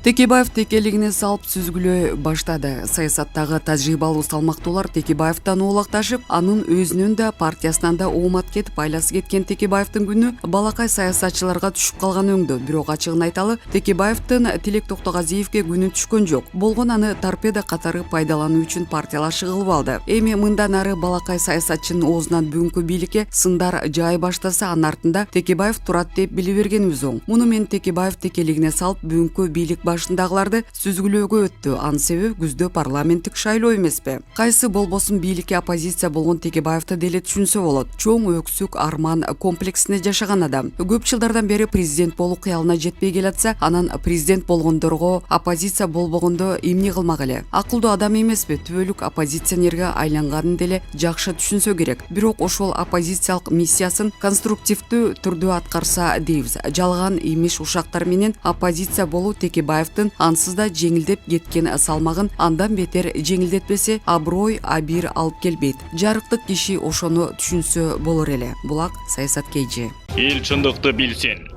Текебаев текелигине салып сүзгүлөй баштады. Саясаттагы тажрыйбалуу салмактуулар Текебаевтан оолакташып, анын өзүнүн да партиясынан да оомат кетип, айласы кеткен Текебаевдин күнү балакай саясатчыларга түшүп калган өңдө. Бирок ачыгын айталы, Текебаевдин Тилек Токтогазиевге күнү түшкөн жок. Болгон аны торпеда катары пайдалануу үчүн партиялашы кылып алды. Эми мындан ары балакай саясатчынын оозунан бүгүнкү бийликке сындар жай баштаса, анын артында Текебаев турат деп биле бергенибиз оң. Муну мен Текебаев текелигине салып бүгүнкү бийлик башындагыларды сүзгүлөөгө өттү. Анын себеби күздө парламенттик шайлоо эмеспи? Кайсы болбосун бийликке оппозиция болгон Текебаевди деле түшүнсө болот. Чоң өксүк арман комплексинде жашаган адам. Көп жылдардан бери президент болуу кыялына жетпей келатса, анан президент болгондорго оппозиция болбогондо эмне кылмак эле? Акылдуу адам эмеспи? Түбөлүк оппозиционерге айланганын деле жакшы түшүнсө керек. Бирок ошол оппозициялык миссиясын конструктивдүү түрдө аткарса дейбиз. Жалган имиш ушактар менен оппозиция болуу Текебаевдин ансыз да жеңилдеп кеткен салмагын андан бетер жеңилдетпесе, аброй абийир алып келбейт. Жарыктык киши ошону түшүнсө болор эле. Булак саясат KG. Эл чындыкты билсин.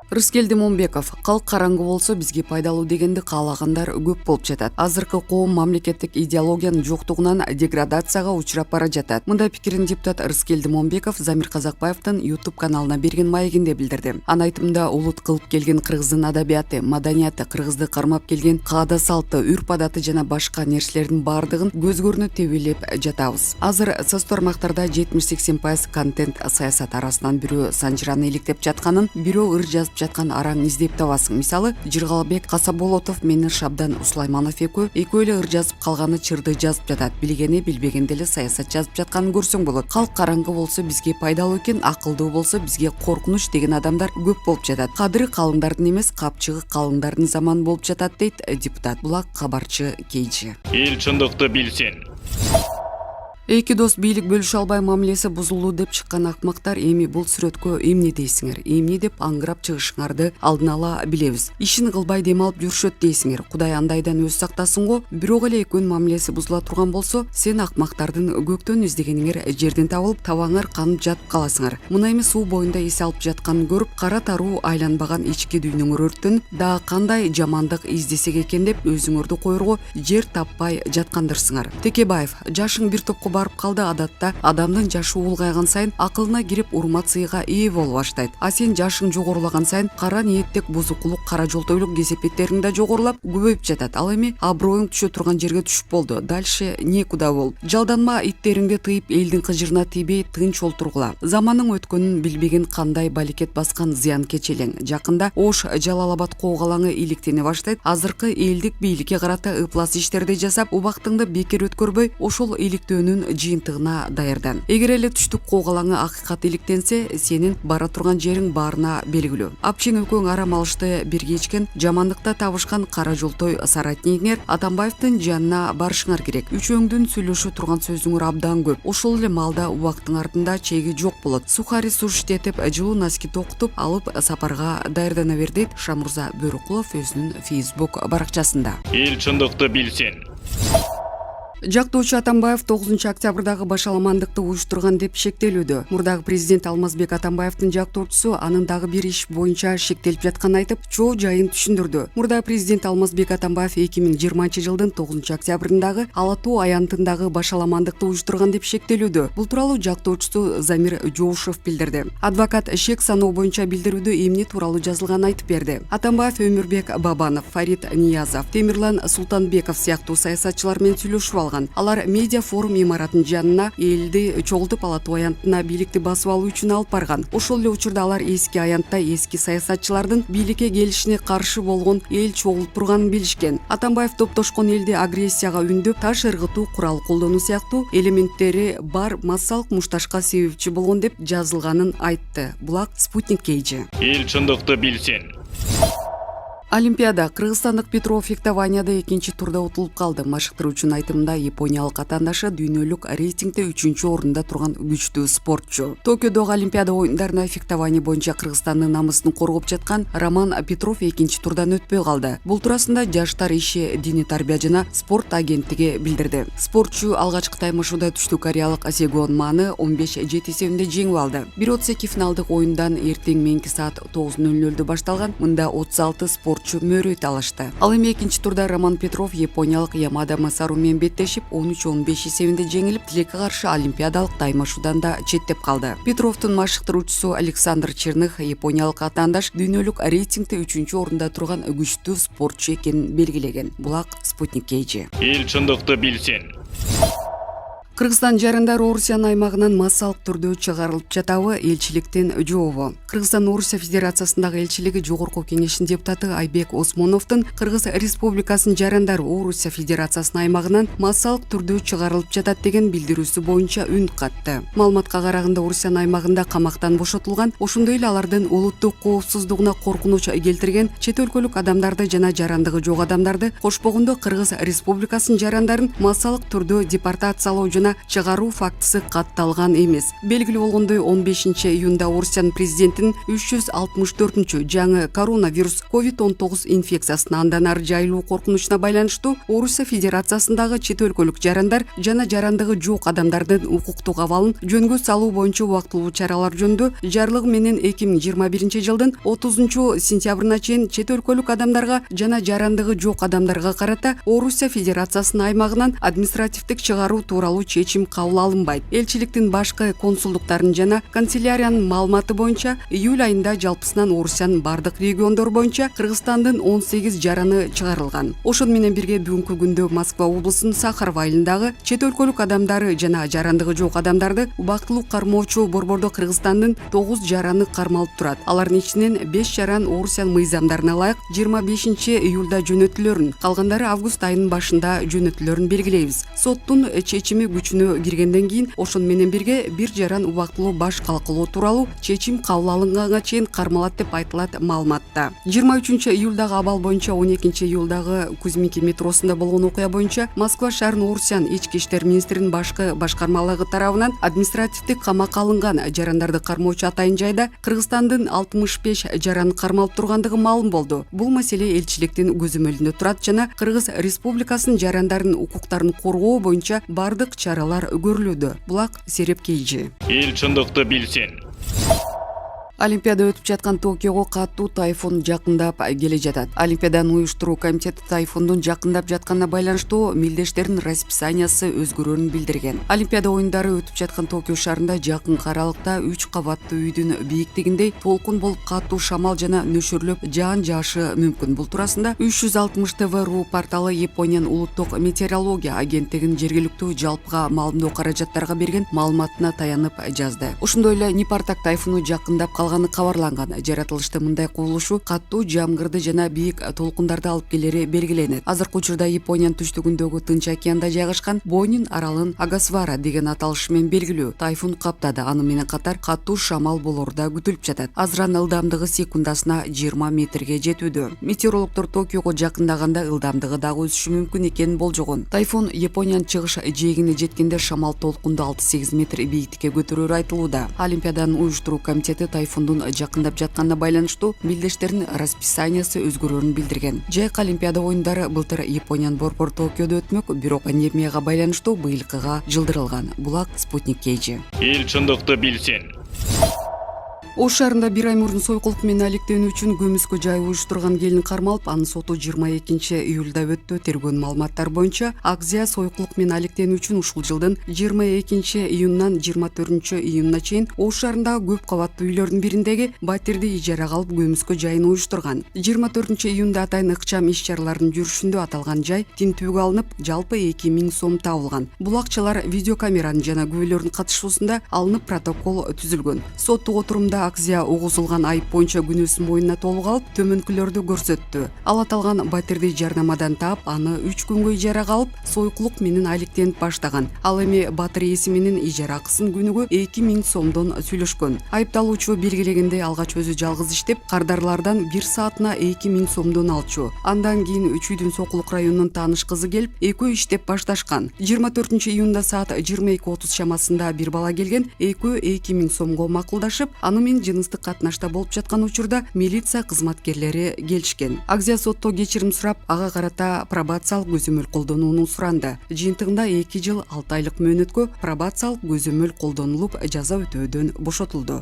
Рыскелди Момбеков: калк караңгы болсо бизге пайдалуу дегенди каалагандар көп болуп жатат. Азыркы коом мамлекеттик идеологиянын жоктугунан деградацияга учурап бара жатат. Мындай пикирин депутат Рыскелди Момбеков Замир Казакбаевдин YouTube каналына берген маегинде билдирди. Анын айтымында, улут кылып келген кыргыздын адабияты, маданияты, кыргызды кармап келген каада салты, үрп адаты жана башка нерселердин баардыгын көз көрүнө тебелеп жатабыз. Азыр соц тармактарда 70-80% контент саясат арасынан бирөө санжыраны иликтеп жатканын, бирөө ыр жазып жаткан араң издеп табасың. Мисалы, Жыргалбек Касаболотов менен Шабдан Услайманов экөө эле ыр жазып калганы чырды жазып жатат. Билгени билбегенде эле саясат жазып жатканын көрсөң болот. Калк караңгы болсо бизге пайдалуу экен, акылдуу болсо бизге коркунуч деген адамдар көп болуп жатат. Кадыры калыңдардын эмес, капчыгы калыңдардын заманы болуп жатат, дейт депутат. Булак кабарчы KG. Эл чындыкты билсин. Эки дос бийлик бөлүшө албай мамилеси бузулуу деп чыккан акмактар эми бул сүрөткө эмне дейсиңер? Эмне деп аңгырап чыгышыңарды алдын ала билебиз. Ишин кылбай дем алып жүрүшөт дейсиңер. Кудай андайдан өз сактасын го. Бирок эле экөөнүн мамилеси бузула турган болсо, сен акмактардын көктөн издегениңер жерден табылып, табаңар канып жатып каласыңар. Мына эми суу боюнда эс алып жатканын көрүп, кара таруу айланбаган ички дүйнөңөр өрттөнүп, дагы кандай жамандык издесек экен деп өзүңөрдү коерго жер таппай жаткандырсыңар. Текебаев: жашың бир топко барып калды. Адатта адамдын жашы улгайган сайын акылына кирип урмат сыйга ээ болуп баштайт. А сен жашың жогорулаган сайын кара ниеттек, бузукулук, кара жолтойлук кесепеттериң да жогорулап, көбөйүп жатат. Ал эми аброюң түшө турган жерге түшүп болду. Дальше некуда болуп. Жалданма, иттериңди тыйып, элдин кыжырына тийбей тынч олтургула. Заманның өткөнүн билбеген кандай балекет баскан зыянкеч элең. Жакында Ош Жалалабад коогалаңы иликтене баштайт. Азыркы элдик бийликке карата ыплас иштерди жасап, убактыңды бекер өткөрбөй, ошол иликтөөнүн жыйынтыгына даярдан. Эгер эле түштүк коогалаңы акыйкат иликтенсе, сенин бара турган жериң баарына белгилүү. Апчең экөөң арам алышты бирге ичкен, жамандыкта табышкан кара жолтой соратнигиңер Атамбаевдин жанына барышыңар керек. Үчөөңдүн сүйлөшө турган сөзүңөр абдан көп. Ошол эле маалда убактың артында чеги жок болот. Сухари суштетип, жылуу носки токутуп алып сапарга даярдана бер, дейт Шамурза Бөрүкулов өзүнүн Facebook баракчасында. Эл чындыкты билсин. Жактоочу Атамбаев 9 октябрдагы башаламандыкты уюштурган деп шектелүүдө. Мурдагы президент Алмазбек Атамбаевдин жактоочусу анын дагы бир иш боюнча шектелип жатканын айтып, чоо жайын түшүндүрдү. Мурдагы президент Алмазбек Атамбаев 2020-жылдын 9 октябрындагы Ала Тоо аянтындагы башаламандыкты уюштурган деп шектелүүдө. Бул тууралуу жактоочусу Замир Жоушев билдирди. Адвокат шек саноо боюнча билдирүүдө эмне тууралуу жазылганын айтып берди. Атамбаев Өмүрбек Бабанов, Фарид Ниязов, Темирлан Султанбеков сыяктуу саясатчылар менен сүйлөшүп алган. Алар медиа форум имаратынын жанына элди чогултуп, Ала Тоо аянтына бийликти басып алуу үчүн алып барган. Ошол эле учурда алар эски аянтта эски саясатчылардын бийликке келишине каршы болгон эл чогулуп турганын билишкен. Атамбаев топтошкон элди агрессияга үндөп, таш ыргытуу, курал колдонуу сыяктуу элементтери бар массалык мушташка себепчи болгон деп жазылганын айтты. Булак Спутник KG. Эл чындыкты билсин. Олимпиада. Кыргызстандык Петров фехтованияда 2-турда утулуп калды. Машыктыруучунун айтымында, япониялык атаандашы дүйнөлүк рейтингде 3-орунда турган күчтүү спортчу. Токиодогу Олимпиада оюндарына фехтование боюнча Кыргызстандын намысын коргоп жаткан Роман Петров 2-турдан өтпөй калды. Бул туурасында Жаштар иши, диний тарбия жана спорт агенттиги билдирди. Спортчу алгачкы таймашууда түштүк кореялык Сегон Маны 15-7 эсебинде жеңип алды. 1/32 финалдык оюндан эртең менки саат 9:00 башталган. Мында 36 спорт спортчу мөөрөт алышты. Ал эми экинчи турда Роман Петров япониялык Ямада Масару менен беттешип 13-15 эсебинде жеңилип, тилекке каршы олимпиадалык таймашуудан да четтеп калды. Петровдун машыктыруучусу Александр Черных япониялык атаандаш дүйнөлүк рейтингде 3-орунда турган күчтүү спортчу экенин белгилеген. Булак Спутник KG. Эл чындыкты билсин. Кыргызстан жарандар Орусиянын аймагынан массалык түрдө чыгарылып жатабы элчиликтен жообу. Кыргызстан Орусия Федерациясындагы элчилиги Жогорку Кеңешинин депутаты Айбек Осмоновдун Кыргыз Республикасынын жарандар Орусия Федерациясынын аймагынан массалык түрдө чыгарылып жатат деген билдирүүсү боюнча үн катты. Маалыматка караганда Орусиянын аймагында камактан бошотулган, ошондой эле алардын улуттук коопсуздугуна коркунуч келтирген чет өлкөлүк адамдарды жана жарандыгы жок адамдарды кошпогондо Кыргыз Республикасынын жарандарын массалык түрдө депортациялоо жана чыгаруу фактысы катталган эмес. Белгилүү болгондой 15-июнда Орусиянын президентинин 364-чү жаңы коронавирус COVID-19 инфекциясына андан ары жайылуу коркунучуна байланыштуу Орусия Федерациясындагы чет өлкөлүк жарандар жана жарандыгы жок адамдардын укуктук абалын жөнгө салуу боюнча убактылуу чаралар жөнүндө жарлыгы менен 2021 жылдын 30 сентябрына чейин чет өлкөлүк адамдарга жана жарандыгы жок адамдарга карата Орусия Федерациясынын аймагынан административдик чыгаруу тууралуу чечим кабыл алынбайт. Элчиликтин башкы консулдуктарын жана канцеляриянын маалыматы боюнча июль айында жалпысынан Орусиянын бардык региондору боюнча Кыргызстандын 18 жараны чыгарылган. Ошону менен бирге бүгүнкү күндө Москва облусунун Сахаров айылындагы чет өлкөлүк адамдары жана жарандыгы жок адамдарды убактылуу кармоочу борбордо Кыргызстандын 9 жараны кармалып турат. Алардын ичинен 5 жаран Орусиянын мыйзамдарына ылайык 25 июлда жөнөтүлөрүн, калгандары август айынын башында жөнөтүлөрүн белгилейбиз. Соттун чечими күчүнө киргенден кийин ошону менен бирге бир жаран убактылуу баш калкылоо тууралуу чечим кабыл алынганга чейин кармалат деп айтылат маалыматта. 23 июлдагы абал боюнча 12 июлдагы Кузьминки метросунда болгон окуя боюнча Москва шаарынын Орусиянын ички иштер министринин башкы башкармалыгы тарабынан административдик камакка алынган жарандарды кармоочу атайын жайда Кыргызстандын 65 жараны кармалып тургандыгы маалым болду. Бул маселе элчиликтин көзөмөлүндө турат жана Кыргыз Республикасынын жарандардын укуктарын коргоо боюнча бардык чаралар көрүлүүдө. Булак Сереп KG. Эл чындыкты билсин. Олимпиада өтүп жаткан Токиого катуу тайфун жакындап келе жатат. Олимпиаданы уюштуруу комитети тайфундун жакындап жатканына байланыштуу мелдештердин расписаниясы өзгөрөөрүн билдирген. Олимпиада оюндары өтүп жаткан Токио шаарында жакын аралыкта 3 кабаттуу үйдүн бийиктигинде толкун болуп катуу шамал жана нөшөрлөп жаан жаашы мүмкүн. Бул туурасында 360 TV.ru порталы Япониянын улуттук метеорология агенттигинин жергиликтүү жалпыга маалымдоо каражаттарга берген маалыматына таянып жазды. Ошондой эле Нипартак тайфуну жакындап калганы кабарланган. Жаратылышта мындай кубулушу катуу жамгырды жана бийик толкундарды алып келери белгиленет. Азыркы учурда Япониянын түштүгүндөгү Тынч океанда жайгашкан Бойнин аралын Агасвара деген аталыш менен белгилүү тайфун каптады. Аны менен катар катуу шамал болору да күтүлүп жатат. Азыран ылдамдыгы секундасына 20 метрге жетүүдө. Метеорологдор Токиого жакындаганда ылдамдыгы дагы өсүшү мүмкүн экенин болжогон. Тайфун Япониянын чыгыш жээгине жеткенде шамал толкунду 6-8 метр бийиктикке көтөрөөрү айтылууда. Олимпиаданын уюштуруу комитети тайфундун жакындап жатканына байланыштуу мелдештердин расписаниясы өзгөрөөрүн билдирген. Жайкы Олимпиада оюндары былтыр Япониянын борбор Токиодо өтмөк, бирок пандемияга байланыштуу быйылкыга жылдырылган. Булак Спутник KG. Эл чындыкты билсин. Ош шаарында бир ай мурун сойкулук менен алектенүү үчүн көмүскө жай уюштурган келин кармалып, анын соту 22 июлда өттү. Тергөөнүн маалыматтары боюнча Акзия сойкулук менен алектенүү үчүн ушул жылдын 22 июнунан 24 июнуна чейин Ош шаарындагы көп кабаттуу үйлөрдүн бириндеги батирди ижарага алып көмүскө жайын уюштурган. 24 июнда атайын ыкчам иш-чаралардын жүрүшүндө аталган жай тинтүүгө алынып, жалпы 2000 сом табылган. Бул акчалар видеокамеранын жана күбөлөрдүн катышуусунда алынып протокол түзүлгөн. Соттук отурумда Акзия угузулган айып боюнча күнөөсүн боюнуна толук алып, төмөнкүлөрдү көрсөттү. Ал аталган батирди жарнамадан таап, аны 3 күнгө ижарага алып, сойкулук менен алектенип баштаган. Ал эми батир ээси менен ижара акысын күнүгө 2000 сомдон сүйлөшкөн. Айыпталуучу белгилегендей, алгач өзү жалгыз иштеп, кардарлардан 1 саатына 2000 сомдон алчу. Андан кийин Үчүйдүн Сокулук районунун тааныш кызы келип, экөө иштеп башташкан. 24 июнда саат 22:30 чамасында бир бала келген, экөө 2000 сомго макулдашып, аны менен жыныстык катнашта болуп жаткан учурда милиция кызматкерлери келишкен. Акзия сотто кечирим сурап, ага карата пробациялык көзөмөл колдонууну суранды. Жыйынтыгында 2 жыл 6 айлык мөөнөткө пробациялык көзөмөл колдонулуп, жаза өтөөдөн бошотулду.